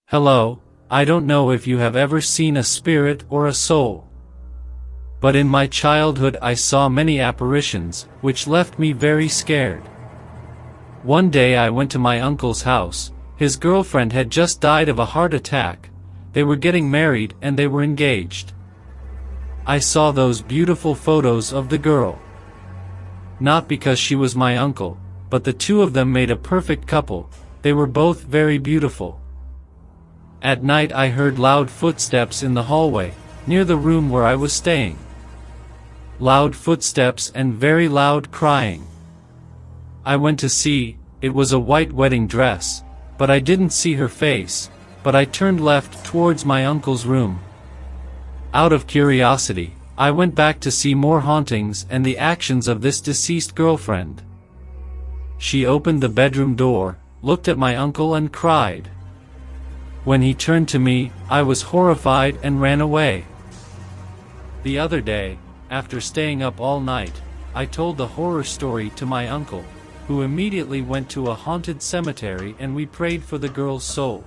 Hello, I don't know if you have ever seen a spirit or a soul. But in my childhood I saw many apparitions, which left me very scared. One day I went to my uncle's house. His girlfriend had just died of a heart attack. They were getting married and they were engaged. I saw those beautiful photos of the girl. Not because she was my uncle, but the two of them made a perfect couple. They were both very beautiful. At night I heard loud footsteps in the hallway, near the room where I was staying. Loud footsteps and very loud crying. I went to see. It was a white wedding dress, but I didn't see her face, but I turned left towards my uncle's room. Out of curiosity, I went back to see more hauntings and the actions of this deceased girlfriend. She opened the bedroom door, looked at my uncle and cried. When he turned to me, I was horrified and ran away. The other day, after staying up all night, I told the horror story to my uncle, who immediately went to a haunted cemetery and we prayed for the girl's soul.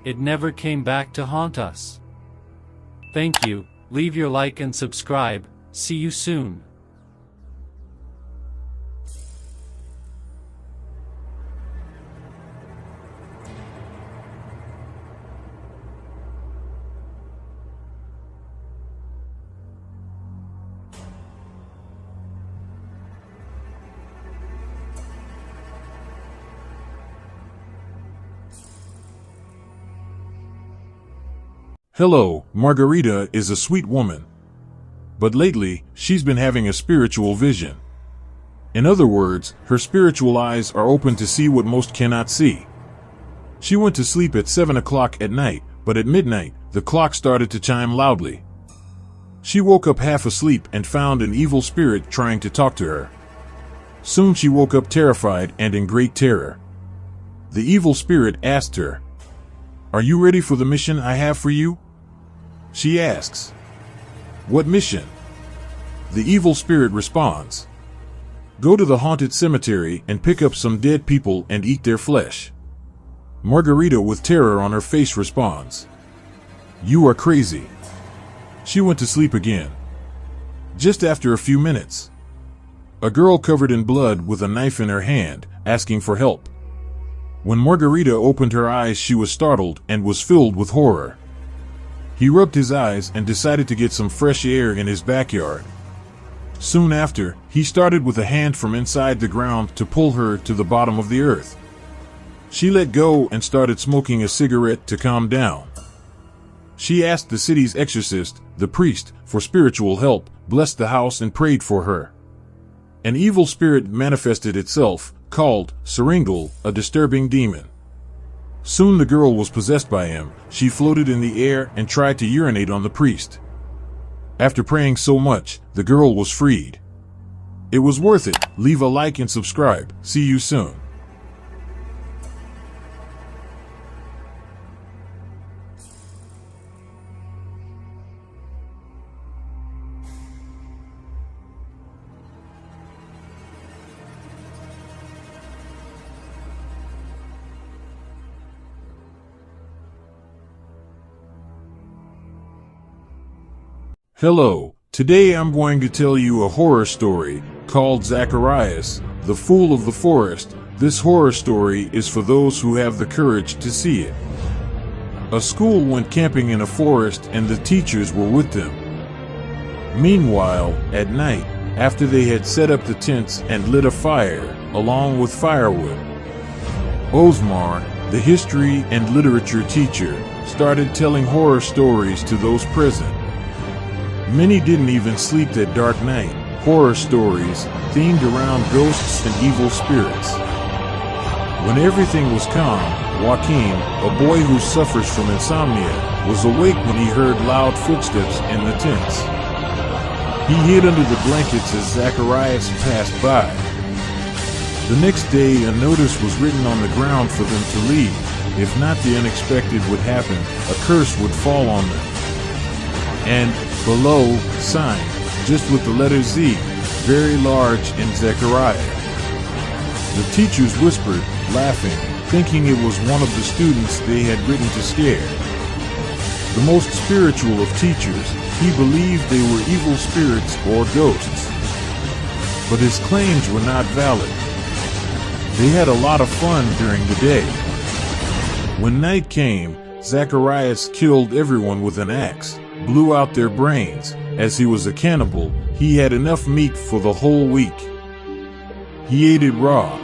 It never came back to haunt us. Thank you, leave your like and subscribe, see you soon. Hello, Margarita is a sweet woman. But lately, she's been having a spiritual vision. In other words, her spiritual eyes are open to see what most cannot see. She went to sleep at 7 o'clock at night, but at midnight, the clock started to chime loudly. She woke up half asleep and found an evil spirit trying to talk to her. Soon she woke up terrified and in great terror. The evil spirit asked her, "Are you ready for the mission I have for you?" She asks, "What mission?" The evil spirit responds, "Go to the haunted cemetery and pick up some dead people and eat their flesh." Margarita, with terror on her face, responds, "You are crazy." She went to sleep again. Just after a few minutes, a girl covered in blood with a knife in her hand, asking for help. When Margarita opened her eyes, she was startled and was filled with horror. He rubbed his eyes and decided to get some fresh air in his backyard. Soon after, he started with a hand from inside the ground to pull her to the bottom of the earth. She let go and started smoking a cigarette to calm down. She asked the city's exorcist, the priest, for spiritual help, blessed the house and prayed for her. An evil spirit manifested itself, called Seringal, a disturbing demon. Soon the girl was possessed by him. She floated in the air and tried to urinate on the priest. After praying so much, the girl was freed. It was worth it. Leave a like and subscribe. See you soon. Hello, today I'm going to tell you a horror story called Zacharias, the Fool of the Forest. This horror story is for those who have the courage to see it. A school went camping in a forest and the teachers were with them. Meanwhile, at night, after they had set up the tents and lit a fire, along with firewood, Osmar, the history and literature teacher, started telling horror stories to those present. Many didn't even sleep that dark night. Horror stories themed around ghosts and evil spirits. When everything was calm, Joaquin, a boy who suffers from insomnia, was awake when he heard loud footsteps in the tents. He hid under the blankets as Zacharias passed by. The next day, a notice was written on the ground for them to leave. If not, the unexpected would happen. A curse would fall on them. And below, signed, just with the letter Z, very large in Zechariah. The teachers whispered, laughing, thinking it was one of the students they had written to scare. The most spiritual of teachers, he believed they were evil spirits or ghosts. But his claims were not valid. They had a lot of fun during the day. When night came, Zacharias killed everyone with an axe, blew out their brains. As he was a cannibal, he had enough meat for the whole week. He ate it raw.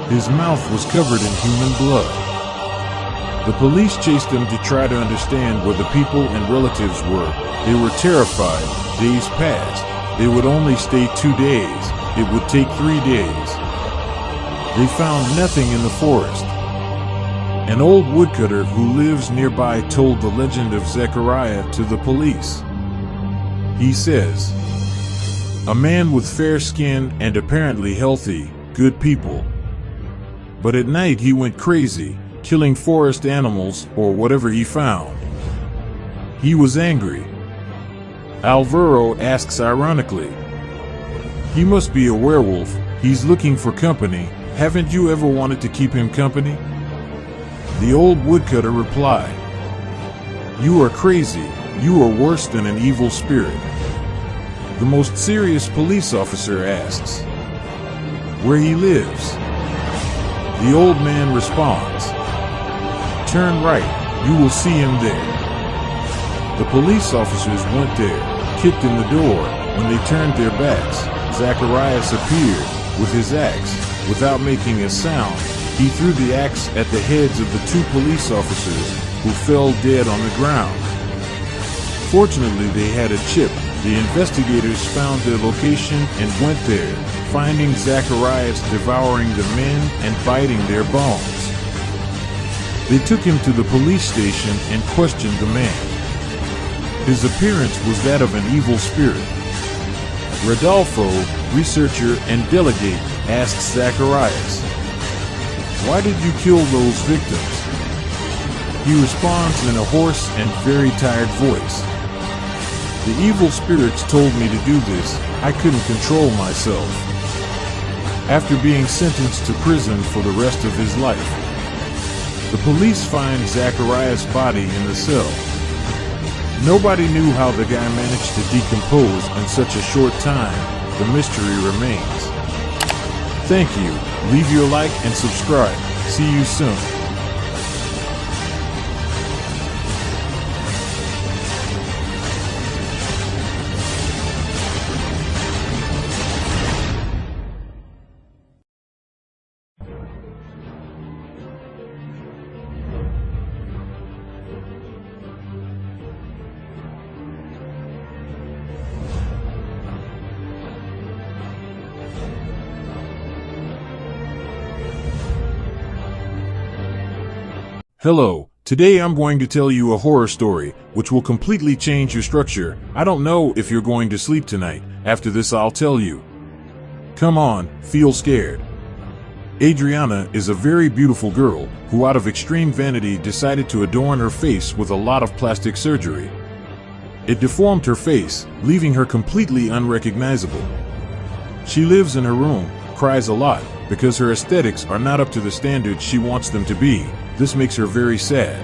His mouth was covered in human blood. The police chased him to try to understand where the people and relatives were. They were terrified. Days passed. They would only stay 2 days. It would take 3 days. They found nothing in the forest. An old woodcutter who lives nearby told the legend of Zechariah to the police. He says, "A man with fair skin and apparently healthy, good people. But at night he went crazy, killing forest animals or whatever he found. He was angry." Alvaro asks ironically, "He must be a werewolf. He's looking for company. Haven't you ever wanted to keep him company?" The old woodcutter replied, "You are crazy. You are worse than an evil spirit." The most serious police officer asks, "Where he lives?" The old man responds, "Turn right. You will see him there." The police officers went there, kicked in the door. When they turned their backs, Zacharias appeared with his axe. Without making a sound, he threw the axe at the heads of the 2 police officers, who fell dead on the ground. Fortunately, they had a chip. The investigators found their location and went there, finding Zacharias devouring the men and biting their bones. They took him to the police station and questioned the man. His appearance was that of an evil spirit. Rodolfo, researcher and delegate, asks Zacharias, "Why did you kill those victims?" He responds in a hoarse and very tired voice, "The evil spirits told me to do this. I couldn't control myself." After being sentenced to prison for the rest of his life, the police find Zacharias' body in the cell. Nobody knew how the guy managed to decompose in such a short time. The mystery remains. Thank you. Leave your like and subscribe. See you soon. Hello, today I'm going to tell you a horror story, which will completely change your structure. I don't know if you're going to sleep tonight. After this I'll tell you. Come on, feel scared. Adriana is a very beautiful girl, who out of extreme vanity decided to adorn her face with a lot of plastic surgery. It deformed her face, leaving her completely unrecognizable. She lives in her room, cries a lot, because her aesthetics are not up to the standards she wants them to be. This makes her very sad.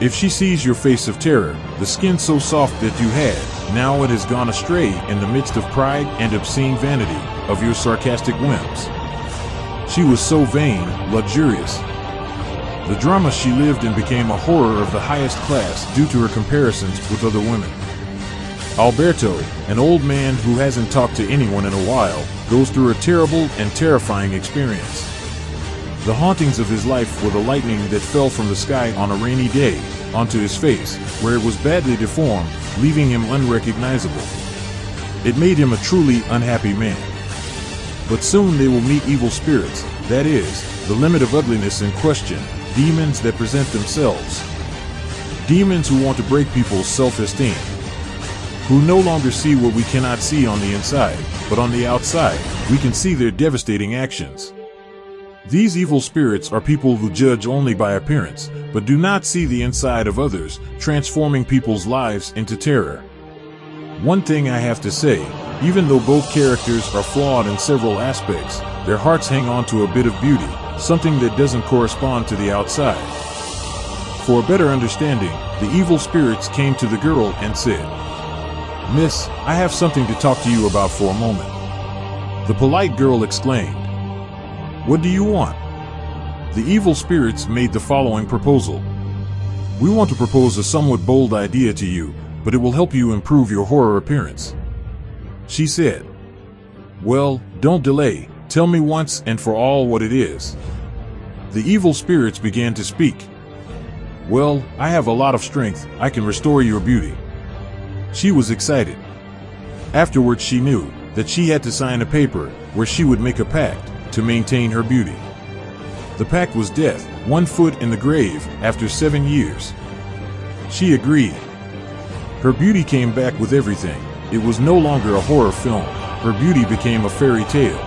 If she sees your face of terror, the skin so soft that you had, now it has gone astray in the midst of pride and obscene vanity of your sarcastic whims. She was so vain, luxurious. The drama she lived in became a horror of the highest class due to her comparisons with other women. Alberto, an old man who hasn't talked to anyone in a while, goes through a terrible and terrifying experience. The hauntings of his life were the lightning that fell from the sky on a rainy day onto his face, where it was badly deformed, leaving him unrecognizable. It made him a truly unhappy man. But soon they will meet evil spirits, that is, the limit of ugliness in question, demons that present themselves. Demons who want to break people's self-esteem. Who no longer see what we cannot see on the inside, but on the outside, we can see their devastating actions. These evil spirits are people who judge only by appearance, but do not see the inside of others, transforming people's lives into terror. One thing I have to say, even though both characters are flawed in several aspects, their hearts hang on to a bit of beauty, something that doesn't correspond to the outside. For a better understanding, the evil spirits came to the girl and said, "Miss, I have something to talk to you about for a moment." The polite girl exclaimed, "What do you want?" The evil spirits made the following proposal. "We want to propose a somewhat bold idea to you, but it will help you improve your horror appearance." She said, "Well, don't delay, tell me once and for all what it is." The evil spirits began to speak. "Well, I have a lot of strength, I can restore your beauty." She was excited. Afterwards she knew that she had to sign a paper where she would make a pact to maintain her beauty. The pact was death, 1 foot in the grave, after 7 years. She agreed. Her beauty came back with everything. It was no longer a horror film. Her beauty became a fairy tale.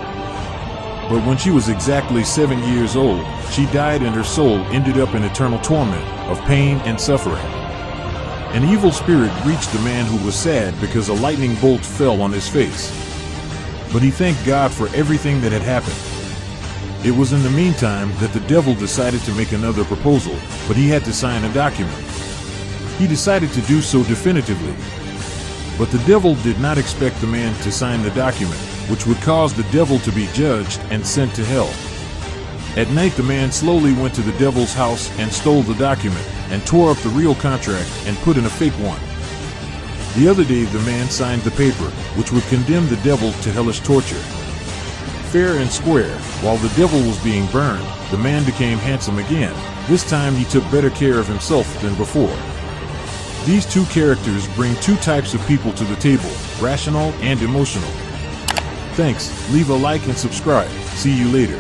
But when she was exactly 7 years old, she died and her soul ended up in eternal torment of pain and suffering. An evil spirit reached the man who was sad because a lightning bolt fell on his face. But he thanked God for everything that had happened. It was in the meantime that the devil decided to make another proposal, but he had to sign a document. He decided to do so definitively. But the devil did not expect the man to sign the document, which would cause the devil to be judged and sent to hell. At night the man slowly went to the devil's house and stole the document, and tore up the real contract and put in a fake one. The other day the man signed the paper, which would condemn the devil to hellish torture. Fair and square, while the devil was being burned, the man became handsome again. This time he took better care of himself than before. These two characters bring two types of people to the table, rational and emotional. Thanks, leave a like and subscribe. See you later.